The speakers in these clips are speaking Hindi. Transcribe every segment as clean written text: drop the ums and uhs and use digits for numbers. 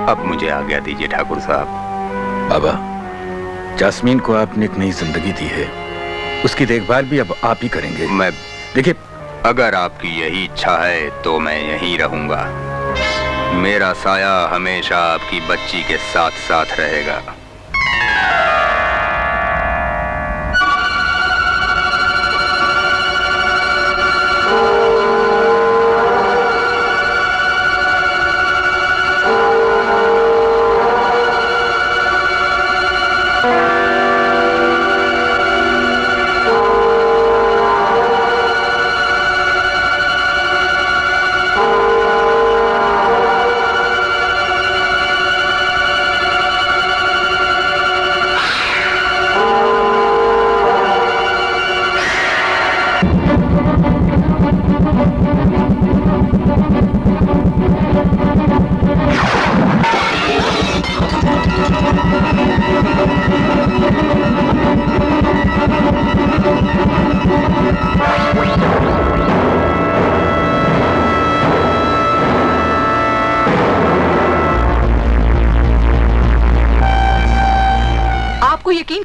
अब मुझे आज्ञा दीजिए ठाकुर साहब। बाबा, जास्मीन को आपने एक नई जिंदगी दी है, उसकी देखभाल भी अब आप ही करेंगे। मैं देखिए, अगर आपकी यही इच्छा है तो मैं यहीं रहूंगा। मेरा साया हमेशा आपकी बच्ची के साथ साथ रहेगा।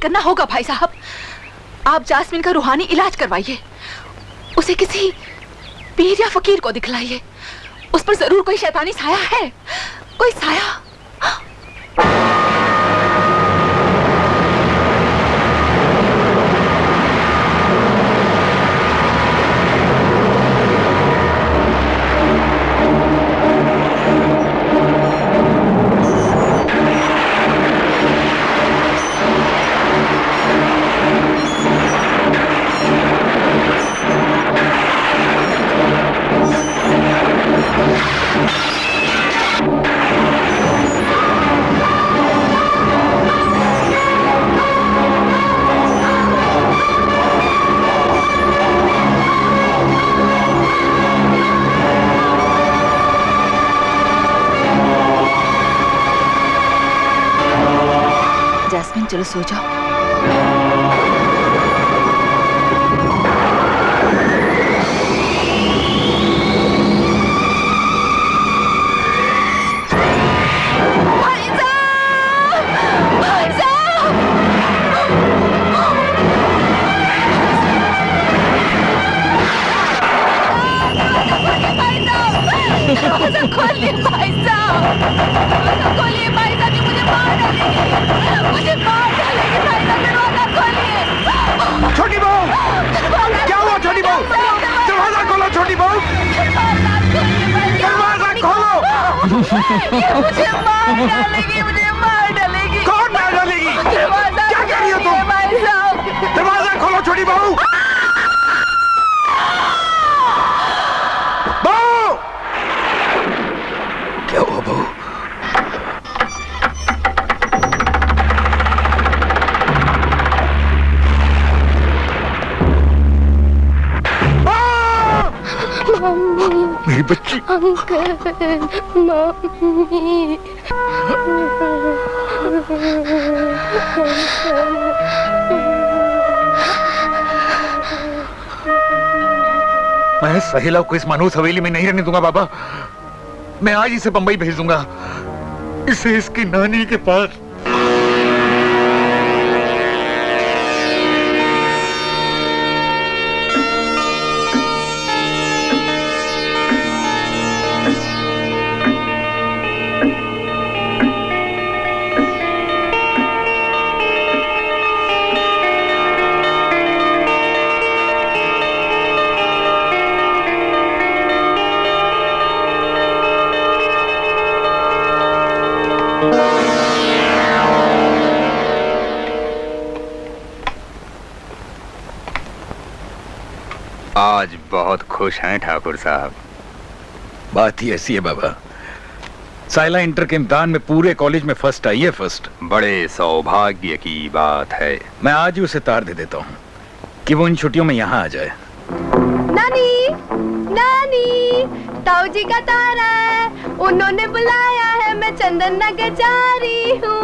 करना होगा भाई साहब। आप जास्मीन का रूहानी इलाज करवाइए, उसे किसी पीर या फकीर को दिखलाइए। उस पर जरूर कोई शैतानी साया है, कोई साया। चलो सो जाओ। खोलिए भाई साहब, खोलिए भाई साहब, मुझे मार डालेंगे, मुझे मार डालेंगे भाई साहब, दरवाजा खोलिए। छोटी बहू, क्या हुआ छोटी बहू? दरवाजा खोलो छोटी बहू, दरवाजा खोलो। ये मुझे मार डालेगी, मुझे मार डालेगी। कौन मार डालेगी? क्या कह रही हो तुम? भाई साहब दरवाजा खोलो छोटी बहू। क्या हुआ बहू? मेरी बच्ची। Uncle, mummy. मैं सहेला को इस मानूस हवेली में नहीं रहने दूंगा बाबा। मैं आज इसे बंबई भेज दूंगा, इसे इसकी नानी के पास। आज बहुत खुश हैं ठाकुर साहब। बात ही ऐसी है बाबा, साइला इंटर के इम्तिहान में पूरे कॉलेज में फर्स्ट आई है, फर्स्ट। बड़े सौभाग्य की बात है। मैं आज ही उसे तार दे देता हूँ कि वो इन छुट्टियों में यहाँ आ जाए। नानी, नानी, ताऊ जी का तारा है, उन्होंने बुलाया है, मैं चंदन नगर जा रही हूँ।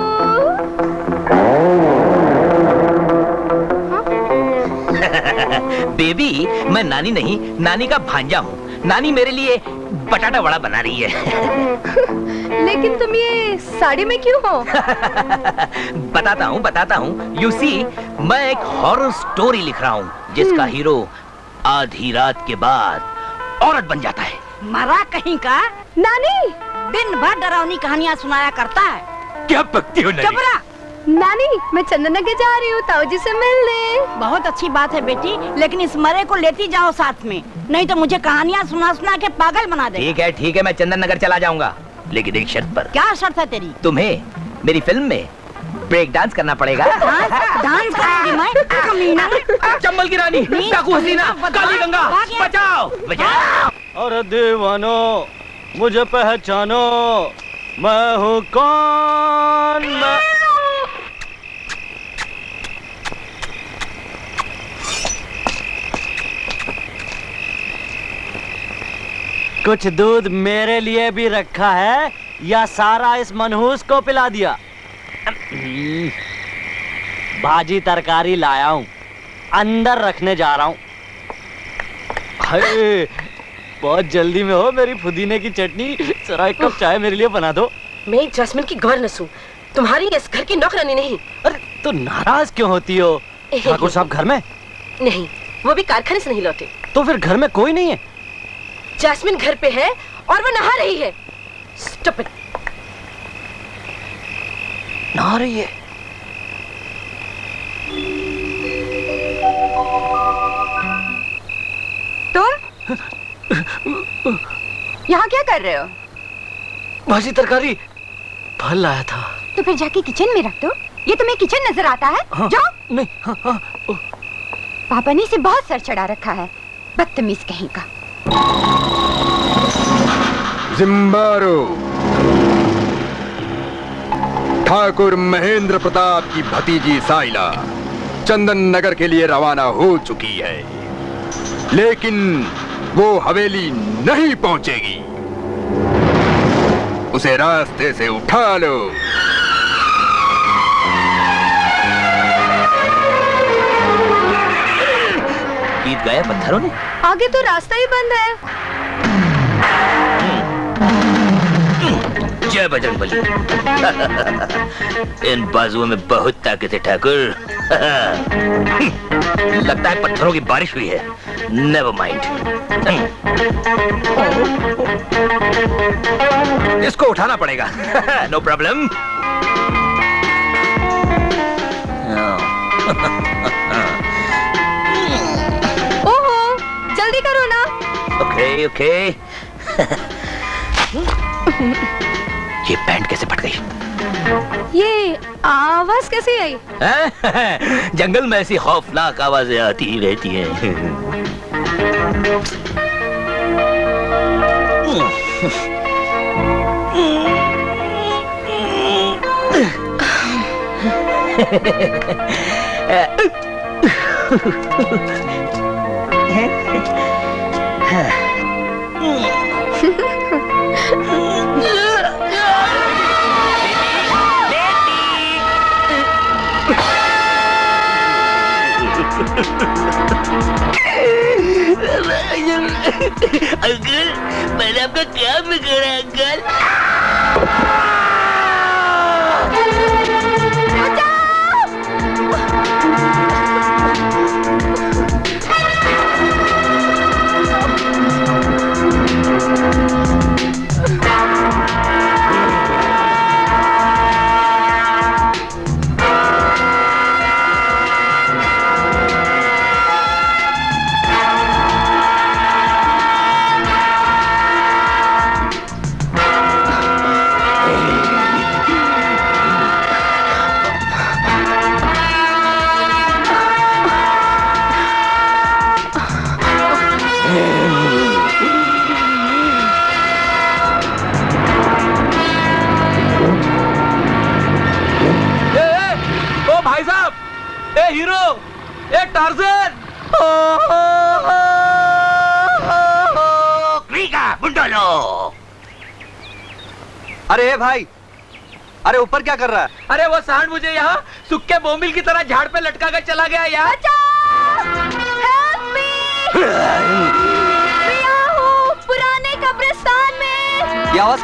बेबी, मैं नानी नहीं, नानी का भांजा हूँ। नानी मेरे लिए बटाटा वड़ा बना रही है। लेकिन तुम ये साड़ी में क्यों हो? बताता हूँ। यू सी, मैं एक हॉरर स्टोरी लिख रहा हूँ जिसका हीरो आधी रात के बाद औरत बन जाता है। मरा कहीं का? नानी, दिन भर डरावनी कहानियाँ सुनाया करता है। क्या बकती हो नानी? नानी, मैं चंदन नगर जा रही हूँ ताऊजी से मिलने। बहुत अच्छी बात है बेटी, लेकिन इस मरे को लेती जाओ साथ में, नहीं तो मुझे कहानियाँ सुना के पागल बना दे। ठीक है, मैं चंदन नगर चला जाऊंगा, लेकिन एक शर्त पर। क्या शर्त है तेरी? तुम्हें मेरी फिल्म में ब्रेक डांस करना पड़ेगा। डांस करूंगी मैं, कमीना। चंबल की रानी, डाकू हसीना, काली गंगा, बचाओ बचाओ। और दीवानो मुझे पहचानो, मैं हूँ कौन? कुछ दूध मेरे लिए भी रखा है या सारा इस मनहूस को पिला दिया? भाजी तरकारी लाया हूँ, अंदर रखने जा रहा हूँ। बहुत जल्दी में हो मेरी पुदीने की चटनी, जरा एक कप चाय मेरे लिए बना दो। मैं जैस्मिन की गवर्नेंस हूँ, तुम्हारी इस घर की नौकरानी नहीं। अरे तो नाराज क्यों होती हो? ठाकुर साहब घर में नहीं, वो भी कारखाने से नहीं लौटे। तो फिर घर में कोई नहीं है? जैस्मिन घर पे है और वो नहा रही है। स्टूपिड। नहा रही है? तुम यहाँ क्या कर रहे हो? भाजी तरकारी फल लाया था। तो फिर जाके किचन में रख दो। ये तुम्हें किचन नजर आता है? हाँ, जाओ। नहीं, हाँ, पापा ने इसे बहुत सर चढ़ा रखा है, बदतमीज कहीं का। जिम्बारो, ठाकुर महेंद्र प्रताप की भतीजी साइला चंदन नगर के लिए रवाना हो चुकी है, लेकिन वो हवेली नहीं पहुंचेगी। उसे रास्ते से उठा लो। गीत गाया पत्थरों ने। आगे तो रास्ता ही बंद है। जय बजरंगबली। इन बाजुओं में बहुत ताकत है ठाकुर। लगता है पत्थरों की बारिश हुई है। Never mind. इसको उठाना पड़ेगा। No problem. ओहो, जल्दी करो ना। ओके। ये पैंट कैसे फट गई? ये आवाज कैसे आई? जंगल में ऐसी खौफनाक आवाजें आती ही रहती हैं। अंकल, मैंने आपका क्या बिगाड़ा अंकल? हीरो, ए टार्ज़न! बुंडोलो! अरे भाई, अरे ऊपर क्या कर रहा है? अरे वो सांड मुझे यहाँ सुक्के बोमिल की तरह झाड़ पे लटका कर चला गया यार। पुराने कब्रिस्तान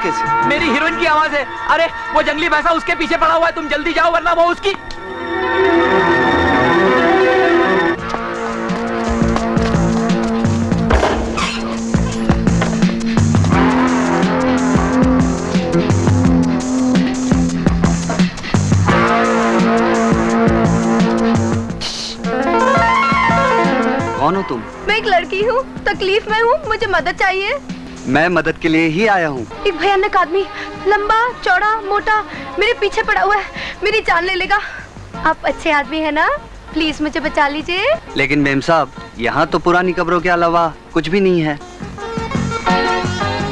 कैसे? मेरी हीरोइन की आवाज है। अरे वो जंगली भैंसा उसके पीछे पड़ा हुआ है, तुम जल्दी जाओ वरना वो उसकी। कौन हो तुम? मैं एक लड़की हूँ, तकलीफ में हूँ, मुझे मदद चाहिए। मैं मदद के लिए ही आया हूँ। एक भयानक आदमी, लंबा चौड़ा मोटा, मेरे पीछे पड़ा हुआ है, मेरी जान ले लेगा। आप अच्छे आदमी है ना, प्लीज मुझे बचा लीजिए। लेकिन मेम साहब, यहाँ तो पुरानी कब्रों के अलावा कुछ भी नहीं है।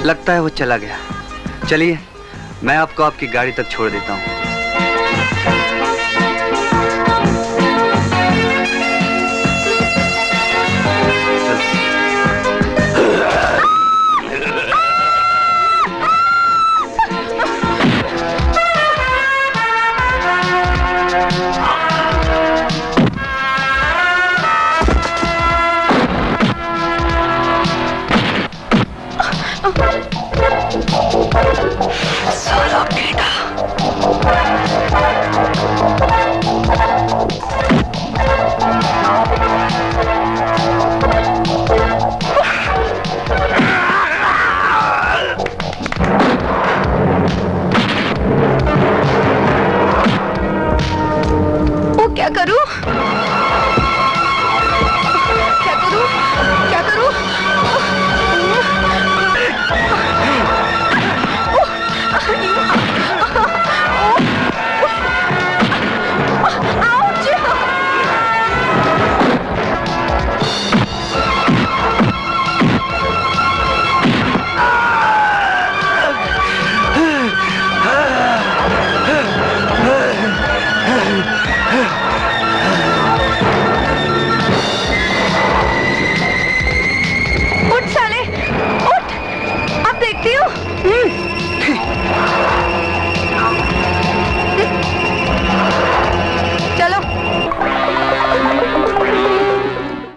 लगता है वो चला गया। चलिए मैं आपको आपकी गाड़ी तक छोड़ देता हूँ।